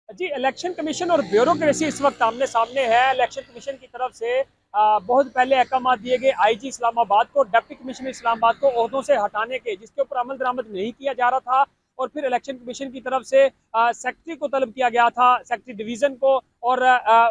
जी, election commission और bureaucracy इस वक्त आमने सामने है। इलेक्शन कमीशन की तरफ से बहुत पहले अहकाम दिए गए आईजी इस्लामाबाद को, डिप्टी कमिश्नर इस्लामाबाद को ओहदों से हटाने के, जिसके ऊपर अमल दरामद नहीं किया जा रहा था। और फिर इलेक्शन कमीशन की तरफ से सेक्रेटरी को तलब किया गया था, सेक्रेटरी डिवीज़न को, और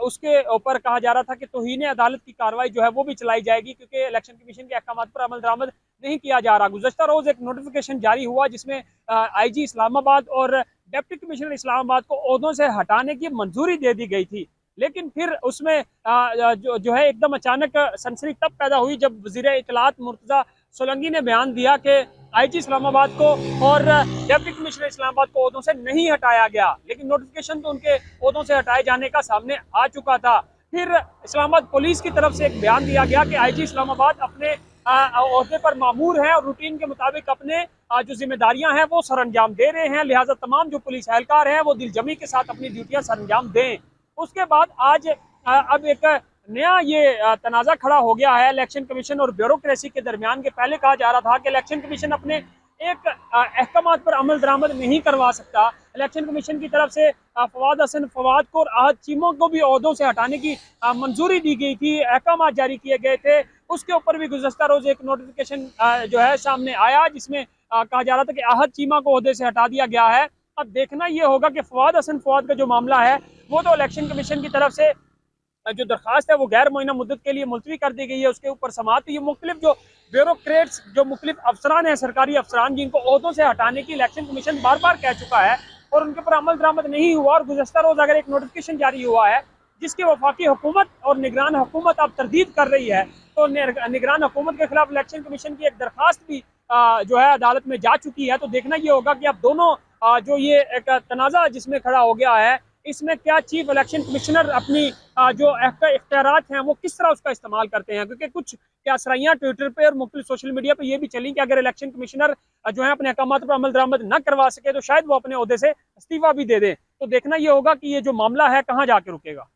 उसके ऊपर कहा जा रहा था कि तौहीन अदालत की कार्रवाई जो है वो भी चलाई जाएगी, क्योंकि इलेक्शन कमीशन के अहकाम पर अमल दरामद नहीं किया जा रहा। गुज़श्ता रोज़ एक नोटिफिकेशन जारी हुआ जिसमें आईजी इस्लामाबाद और डिप्टी कमिश्नर इस्लामाबाद को ओहदों से हटाने की मंजूरी दे दी गई थी। लेकिन फिर उसमें जो है एकदम अचानक सनसनी तब पैदा हुई जब वज़ीर इत्तलात मुर्तज़ा सोलंकी ने बयान दिया कि आईजी इस्लामाबाद को और डिप्टी कमिश्नर इस्लामाबाद को ओहदों से नहीं हटाया गया, लेकिन नोटिफिकेशन तो उनके ओहदों से हटाए जाने का सामने आ चुका था। फिर इस्लामाबाद पुलिस की तरफ से एक बयान दिया गया कि आईजी इस्लामाबाद अपने ओहदे पर मामूर हैं और रूटीन के मुताबिक अपने जो जिम्मेदारियां हैं वो सर अंजाम दे रहे हैं, लिहाजा तमाम जो पुलिस एहलकार हैं वो दिलजमी के साथ अपनी ड्यूटियां सर अंजाम दें। उसके बाद आज अब एक नया ये तनाज़ा खड़ा हो गया है इलेक्शन कमीशन और ब्यूरोक्रेसी के दरमियान के। पहले कहा जा रहा था कि इलेक्शन कमीशन अपने एक अहकाम पर अमल दरामद नहीं करवा सकता। इलेक्शन कमीशन की तरफ से फवाद हसन फवाद को और आहद चीमों को भी ओहदों से हटाने की मंजूरी दी गई थी, अहकाम जारी किए गए थे। उसके ऊपर भी गुज़श्ता रोज़ एक नोटिफिकेशन जो है सामने आया, जिसमें कहा जा रहा था कि आहद चीमा को ओहदे से हटा दिया गया है। अब देखना ये होगा कि फवाद हसन फवाद का जो मामला है वो तो इलेक्शन कमीशन की तरफ से जो दरखास्त है वो गैर मुअय्यना मुद्दत के लिए मुलतवी कर दी गई है, उसके ऊपर समाअत। ये मुख्तलिफ जो ब्यूरोक्रेट्स, जो मुख्तलिफ अफसरान हैं, सरकारी अफसरान, जिनको ओहदों से हटाने की इलेक्शन कमीशन बार बार कह चुका है और उनके ऊपर अमल दरामद नहीं हुआ। और गुज़श्ता रोज़ अगर एक नोटिफिकेशन जारी हुआ है जिसकी वफाकी हुकूमत और निगरान हुकूमत अब तरदीद कर रही है, तो निगरान हुकूमत के खिलाफ इलेक्शन कमीशन की एक दरखास्त भी जो है अदालत में जा चुकी है। तो देखना ये होगा कि अब दोनों जो ये एक तनाज़ा जिसमें खड़ा हो गया है, इसमें क्या चीफ इलेक्शन कमिश्नर अपनी जो इख्तियारात हैं वो किस तरह उसका इस्तेमाल करते हैं। क्योंकि कुछ क्या असराइयाँ ट्विटर पे और मुख्तलिफ सोशल मीडिया पे ये भी चली कि अगर इलेक्शन कमिश्नर जो है अपने अहकाम पर अमल दरामद न करवा सके तो शायद वो अपने ओहदे से इस्तीफा भी दे दें। तो देखना ये होगा कि ये जो मामला है कहाँ जाके रुकेगा।